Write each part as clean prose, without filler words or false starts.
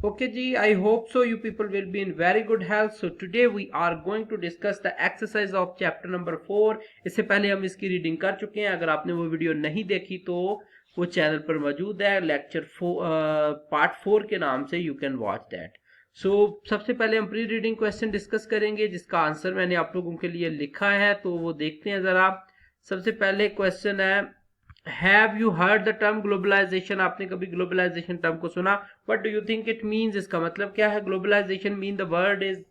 Okay ji, I hope so you people will be in very good health. So today we are going to discuss the exercise of chapter number 4. इससे पहले हम इसकी reading कर चुके हैं. अगर आपने वो वीडियो नहीं देखी तो वो चैनल पर मौजूद है. लेक्चर पार्ट 4 के नाम से यू कैन वॉच दैट. सो सबसे पहले हम प्री रीडिंग क्वेश्चन डिस्कस करेंगे जिसका आंसर मैंने आप लोगों के लिए लिखा है, तो वो देखते हैं जरा. सबसे पहले क्वेश्चन है, have you heard the term globalisation? आपने कभी ग्लोबलाइजेशन टर्म को सुना? What do you think it means? इसका मतलब क्या है? Globalisation mean the world is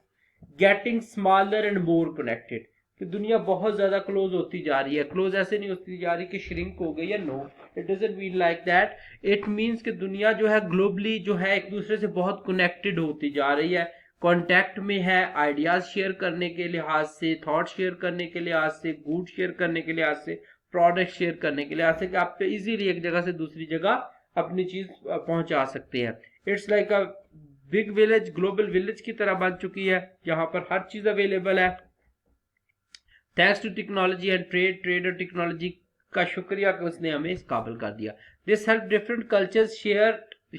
getting smaller and more connected, कि दुनिया बहुत ज्यादा क्लोज होती जा रही है. क्लोज ऐसे नहीं होती जा रही कि श्रिंक हो गई है, no, it doesn't mean like that. It means कि दुनिया जो है ग्लोबली जो है एक दूसरे से बहुत कनेक्टेड होती जा रही है, कॉन्टैक्ट में है, आइडियाज शेयर करने के लिहाज से, थॉट शेयर करने के लिहाज से, गुड शेयर करने के लिहाज से, प्रोडक्ट शेयर करने के लिहाज से, कि आप इजीली एक जगह से दूसरी जगह अपनी चीज पहुंचा सकते हैं. It's like a big village, global village की तरह बन चुकी है, जहां पर हर चीज अवेलेबल है. Thanks to technology and trade और टेक्नोलॉजी का शुक्रिया कि उसने हमें इस काबिल कर दिया. This help different cultures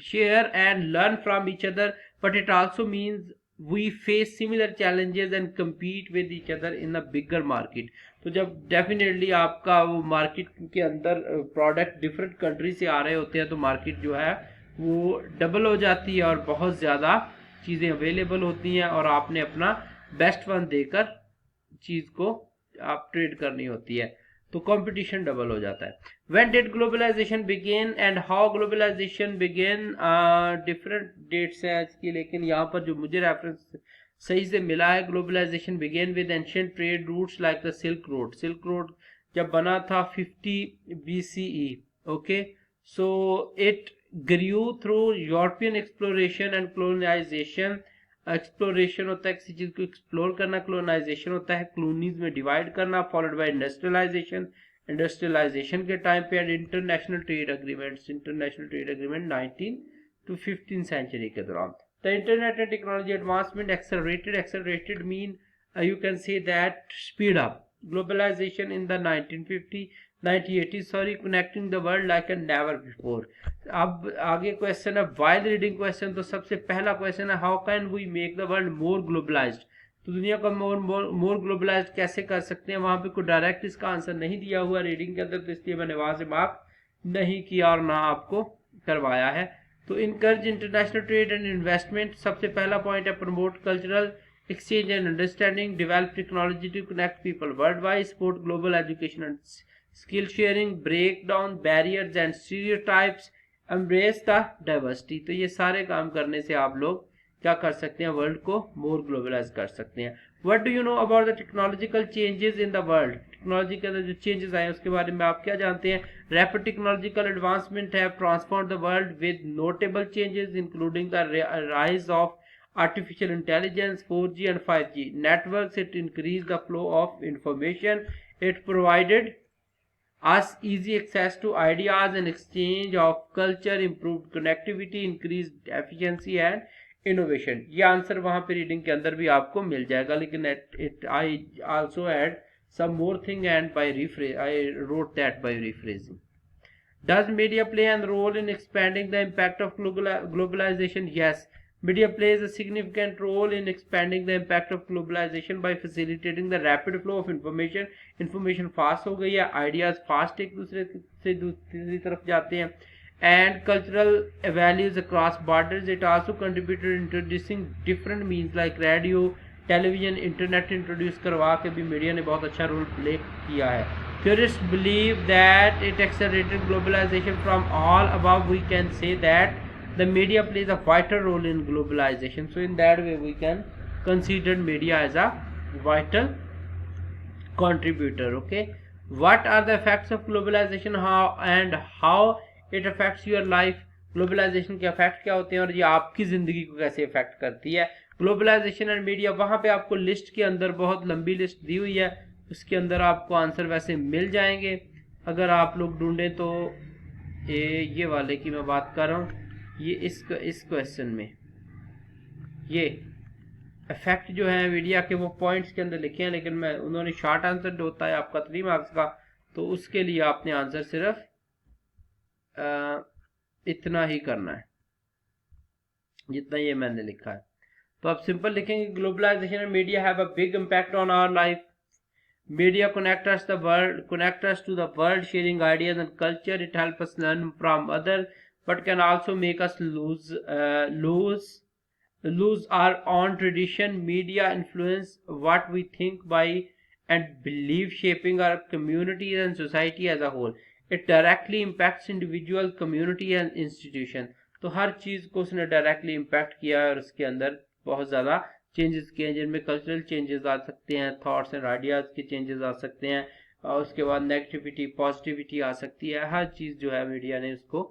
share and learn from each other, but it also means we face similar challenges and compete with each other in a bigger market. तो जब डेफिनेटली आपका वो मार्केट के अंदर प्रोडक्ट डिफरेंट कंट्री से आ रहे होते हैं तो मार्केट जो है वो डबल हो जाती है और बहुत ज़्यादा चीज़ें अवेलेबल होती हैं और आपने अपना बेस्ट वन देकर चीज़ को आप ट्रेड करनी होती है, तो कंपटीशन डबल हो जाता है. When did globalisation begin and how globalisation begin? Different dates हैं इसकी, लेकिन यहाँ पर जो मुझे रेफरेंस सही से मिला है, globalisation began with ancient trade routes like the silk road. Silk road जब बना था 50 BCE. Okay, so it grew through European exploration and colonization. Exploration होता है किसी चीज को एक्सप्लोर करना, colonization होता है कॉलोनीज में डिवाइड करना, फॉलोड बाय इंडस्ट्रियलाइजेशन. इंडस्ट्रियलाइजेशन के टाइम पे international trade agreement 19 to 15 century के दौरान. The internet and technology advancement accelerated mean you can say that speed up. Globalization in the 1980s, connecting the world like a never before. अब आगे question है while reading question, तो सबसे पहला question है how can we make the world more globalized? तो दुनिया को मोर ग्लोबलाइज्ड कैसे कर सकते हैं? वहां पे कोई डायरेक्ट इसका आंसर नहीं दिया हुआ रीडिंग के अंदर, तो इसलिए मैंने वहां से मार्क नहीं किया और ना आपको करवाया है. तो encourage international trade and investment, सबसे पहला पॉइंट है. Promote cultural exchange and understanding, develop technology to connect people world wide, support global education and skill sharing, break down barriers and stereotypes, embrace the diversity. तो ये सारे काम करने से आप लोग क्या कर सकते हैं? वर्ल्ड को मोर ग्लोबलाइज कर सकते हैं. What do you know about the technological changes in the world? Technology के अंदर जो चेंजेस आए उसके बारे में आप क्या जानते हैं? Rapid technological advancement have transform the world with notable changes including the rise of artificial intelligence, 4G and 5G networks. It increased the flow of information. It provided us easy access to ideas and exchange of culture, improved connectivity, increased efficiency and innovation. ये answer वहां पे reading के अंदर भी आपको मिल जाएगा, लेकिन it I also add some more thing and by rephrase I wrote that by rephrasing. Does media play a role in expanding the impact of globalization? Yes, media plays a significant role in expanding the impact of globalization by facilitating the rapid flow of information. Information fast हो गई है, ideas fast एक दूसरे से दूसरी तरफ जाते हैं. And cultural values across borders. It also contributed introducing different means like radio, television, internet introduce करवा के भी मीडिया ने बहुत अच्छा रोल प्ले किया है. Theorists believe that it accelerated globalization. From all above, we can say that the media plays a vital role in globalization. So in that way, we can consider media as a vital contributor. Okay, what are the effects of globalization? How it affects your life? Globalisation के effect क्या होते हैं और ये आपकी जिंदगी को कैसे इफेक्ट करती है? ग्लोबलाइजेशन एंड मीडिया, वहां पे आपको लिस्ट के अंदर बहुत लंबी लिस्ट दी हुई है, उसके अंदर आपको आंसर वैसे मिल जाएंगे अगर आप लोग ढूंढें तो. ये वाले की मैं बात कर रहा हूँ, ये इस क्वेश्चन में ये इफेक्ट जो है मीडिया के वो पॉइंट्स के अंदर लिखे हैं, लेकिन मैं उन्होंने शॉर्ट आंसर होता है आपका 3 मार्क्स का, तो उसके लिए आपने आंसर सिर्फ इतना ही करना है. जितना ये मैंने लिखा है। तो आप सिंपल लिखेंगे globalisation and media have a big impact on our life. Media connect us to the world, sharing ideas and culture. It helps us learn from others, but can also make us lose our own tradition. Media influence what we think by and believe, shaping our communities and society as a whole. It directly impacts individual, community and institution. तो हर चीज को उसने directly impact किया और उसके अंदर बहुत ज्यादा चेंजेस किए हैं, जिनमें कल्चरल चेंजेस आ सकते हैं, थॉट्स एंड आइडियाज के चेंजेस आ सकते हैं, और उसके बाद नेगेटिविटी पॉजिटिविटी आ सकती है. हर चीज जो है मीडिया ने उसको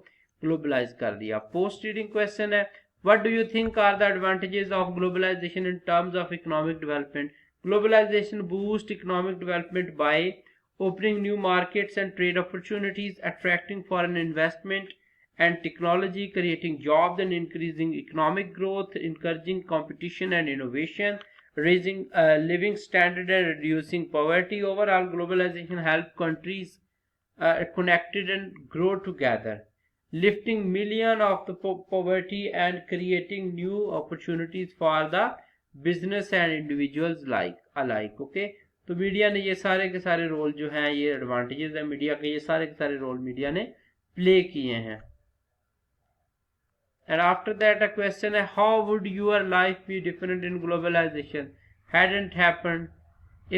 ग्लोबलाइज कर दिया. पोस्ट रीडिंग क्वेश्चन है, what do you think are the advantages of globalization in terms of economic development? Globalization boosts economic development by opening new markets and trade opportunities, attracting foreign investment and technology, creating jobs and increasing economic growth, encouraging competition and innovation, raising living standard and reducing poverty. Overall, globalization helps countries connected and grow together, lifting millions of the poverty and creating new opportunities for the business and individuals alike. Okay, तो media ने ये सारे के सारे role जो हैं, ये advantages है मीडिया के, ये सारे के सारे रोल मीडिया ने प्ले किए हैं. And after that a question है, how would your life be different in globalization hadn't happened?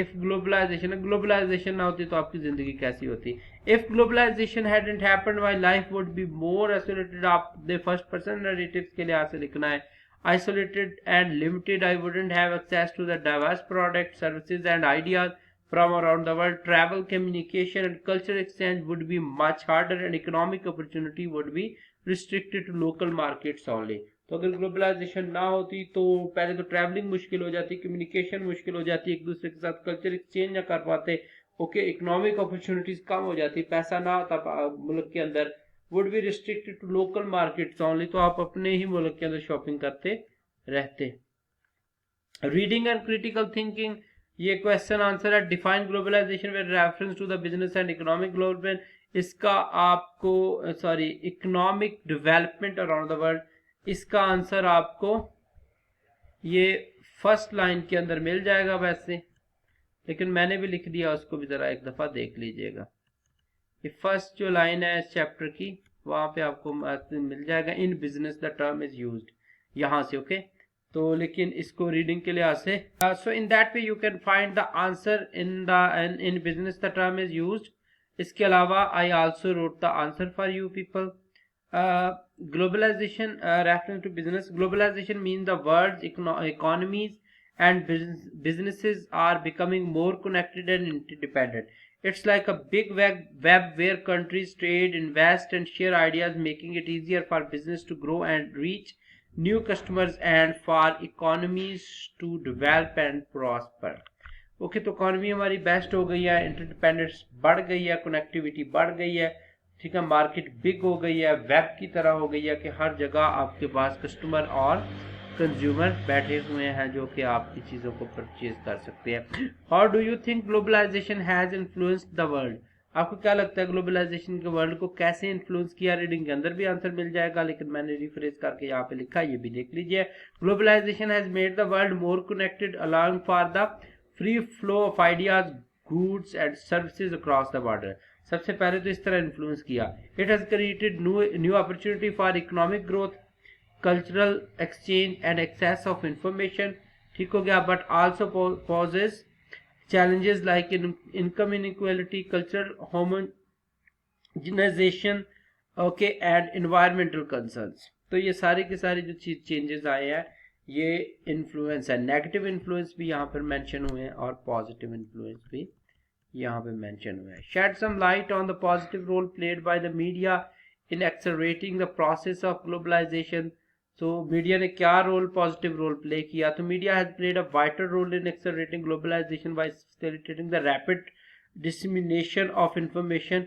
If globalization ना होती तो आपकी जिंदगी कैसी होती? If globalization hadn't happened, my life would be more isolated. आप the first person narratives के लिहाज से लिखना है. Isolated and limited. I wouldn't have access to the diverse products, services and ideas from around the world. Travel, communication and cultural exchange would be much harder, and economic opportunity would be restricted to local markets only. तो अगर globalisation ना होती तो पहले तो travelling मुश्किल हो जाती, कम्युनिकेशन मुश्किल हो जाती, एक दूसरे के साथ कल्चर एक्सचेंज ना कर पाते. ओके, इकोनॉमिक अपॉर्चुनिटीज कम हो जाती, पैसा ना होता मुल्क के अंदर, would be restricted to local markets only, तो आप अपने ही मुल्क के अंदर शॉपिंग करते रहते. रीडिंग एंड क्रिटिकल थिंकिंग, ये क्वेश्चन आंसर है. Define globalisation with reference to the business and economic global. इसका आपको economic development around the world, इसका आंसर आपको ये फर्स्ट लाइन के अंदर मिल जाएगा वैसे, लेकिन मैंने भी लिख दिया, उसको भी जरा एक दफा देख लीजिएगा. ये फर्स्ट जो लाइन है इस चैप्टर की, वहां पे आपको मिल जाएगा. इन business the term is used, यहां से. ओके, तो लेकिन इसको रीडिंग के लिहाज से, so in that way you can find the answer in business the term is used. इसके अलावा I also wrote the answer for you people. Globalization, reference to business. Globalization means the world's economies and businesses are becoming more connected and interdependent. It's like a big web where countries trade, invest and share ideas, making it easier for business to grow and reach new customers and for economies to develop and prosper. Okay, तो economy हमारी best हो गई है, interdependence बढ़ गई है, connectivity बढ़ गई है, ठीक है, मार्केट बिग हो गई है, वेब की तरह हो गई है कि हर जगह आपके पास कस्टमर और कंज्यूमर बैठे हुए हैं जो कि आपकी चीज़ों को परचेज कर सकते हैं. How do you think globalisation has influenced the world? आपको क्या लगता है ग्लोबलाइजेशन के वर्ल्ड को कैसे इन्फ्लुएंस किया? रीडिंग के अंदर भी आंसर मिल जाएगा, लेकिन मैंने रिफ्रेश करके यहाँ पे लिखा, ये भी देख लीजिए. Globalisation has made the world more connected, allowing for the free flow of ideas, goods and services across the border. सबसे पहले तो इस तरह इन्फ्लुएंस किया. It has created new opportunity for economic growth, cultural exchange and access of information, ठीक हो गया. But also poses challenges like income inequality, cultural homogenization, okay, and environmental concerns. तो ये सारे के सारे जो चेंजेस आए हैं, ये इन्फ्लुएंस है. नेगेटिव इन्फ्लुएंस भी यहाँ पर मेंशन हुए हैं और पॉजिटिव इन्फ्लुएंस भी यहाँ पे मेंशन हुआ है. Shed some light on the positive role played by the media in accelerating the process of globalisation. तो मीडिया ने क्या रोल, पॉजिटिव रोल प्ले किया? तो media has played a vital role in accelerating globalisation by facilitating the rapid dissemination of information.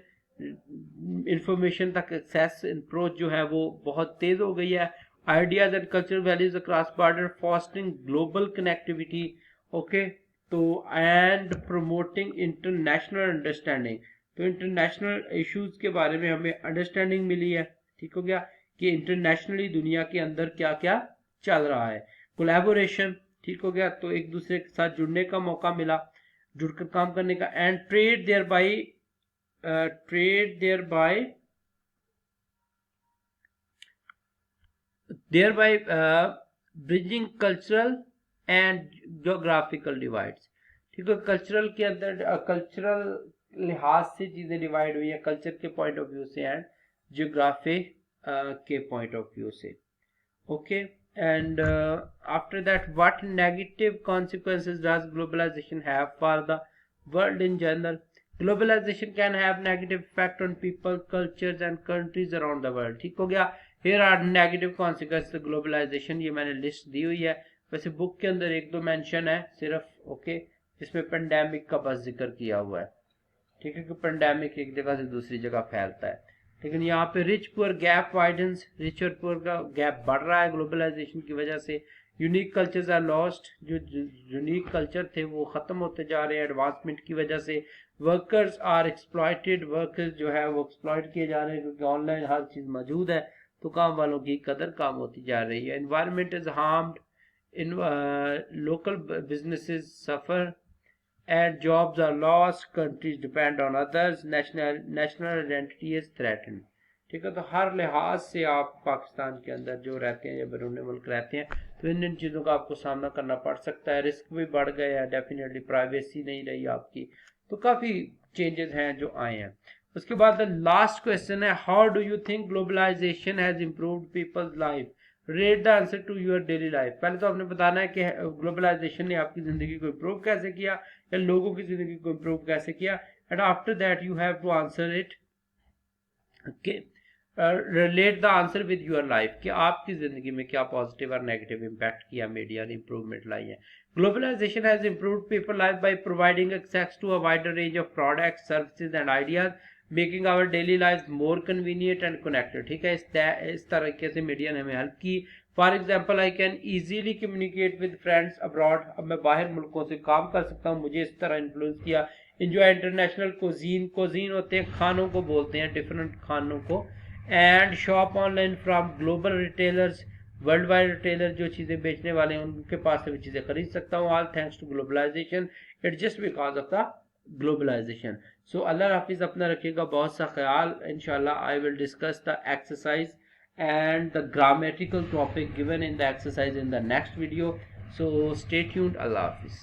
Information तक access approach जो है वो बहुत तेज हो गई है. Ideas and cultural values across border, fostering global connectivity, okay, तो एंड प्रमोटिंग इंटरनेशनल अंडरस्टैंडिंग. तो इंटरनेशनल इश्यूज के बारे में हमें अंडरस्टैंडिंग मिली है, ठीक हो गया, कि इंटरनेशनली दुनिया के अंदर क्या क्या चल रहा है। कोलैबोरेशन, ठीक हो गया, तो एक दूसरे के साथ जुड़ने का मौका मिला, जुड़कर काम करने का। And trade thereby bridging cultural and geographical divides, ठीक है। कल्चरल के अंदर कल्चरल लिहाज से चीजें डिवाइड हुई है, कल्चर के पॉइंट ऑफ व्यू से एंड जियोग्राफी के पॉइंट ऑफ व्यू से। Okay, and after that, what negative consequences does globalization have for the world in general? Globalization can have negative effect on people, cultures and countries around the world, ठीक हो गया। here are negative consequences of globalization, ये मैंने list दी हुई है, वैसे book के अंदर एक दो मेंशन है सिर्फ, ओके, इसमें पेंडेमिक का बस जिक्र किया हुआ है, ठीक है, कि पेंडेमिक एक जगह से दूसरी जगह फैलता है। लेकिन यहाँ पे rich poor gap widens, rich और पुअर का गैप बढ़ रहा है ग्लोबलाइजेशन की वजह से। यूनिक कल्चर्स आर लॉस्ट, जो यूनिक कल्चर थे वो खत्म होते जा रहे हैं एडवांसमेंट की वजह से। वर्कर्स आर एक्सप्लॉइटेड, वर्कर्स जो है वो एक्सप्लॉइट किए जा रहे हैं क्योंकि ऑनलाइन हर चीज मौजूद है, तो काम वालों की कदर काम होती जा रही है। Environment is harmed, in local businesses suffer and jobs are lost, countries depend on others, national identity is threatened, ठीक है। तो हर लिहाज से आप पाकिस्तान के अंदर जो रहते हैं या बैरून मुल्क रहते हैं तो इन चीज़ों का आपको सामना करना पड़ सकता है, रिस्क भी बढ़ गया है, डेफिनेटली प्राइवेसी नहीं रही आपकी, तो काफ़ी चेंजेस हैं जो आए हैं। उसके बाद लास्ट क्वेश्चन है, how do you think globalisation has improved people's life, rate the answer to your daily life. पहले तो आपने बताना है कि ग्लोबलाइजेशन ने आपकी ज़िंदगी को इम्प्रूव कैसे किया या लोगों की ज़िंदगी को इम्प्रूव कैसे किया, and after that you have to answer it, okay, relate the answer with your life, कि आपकी ज़िंदगी में क्या पॉजिटिव और नेगेटिव इम्पैक्ट किया मीडिया ने, इंप्रूवमेंट लाई है। Globalisation has improved people life by providing access to a wider range of products, services and ideas, making our daily life more convenient and connected, ठीक है। इस तरीके से मीडिया ने हमें हेल्प की। For example, I can easily communicate with friends abroad, अब मैं बाहर मुल्कों से काम कर सकता हूँ, मुझे इस तरह इन्फ्लुएंस किया। इंजॉय इंटरनेशनल कोजीन, कोजीन होते हैं खानों को बोलते हैं, डिफरेंट खानों को। And shop online from global retailers, world wide retailer जो चीज़ें बेचने वाले हैं उनके पास से भी चीज़ें खरीद सकता हूँ, all thanks to globalization, it just because of the globalization. So अल्लाह हाफिज़, अपना रखिएगा बहुत सा ख्याल। इंशाल्लाह I will discuss the exercise and the grammatical topic given in the exercise in the next video, so stay tuned. Allah Hafiz.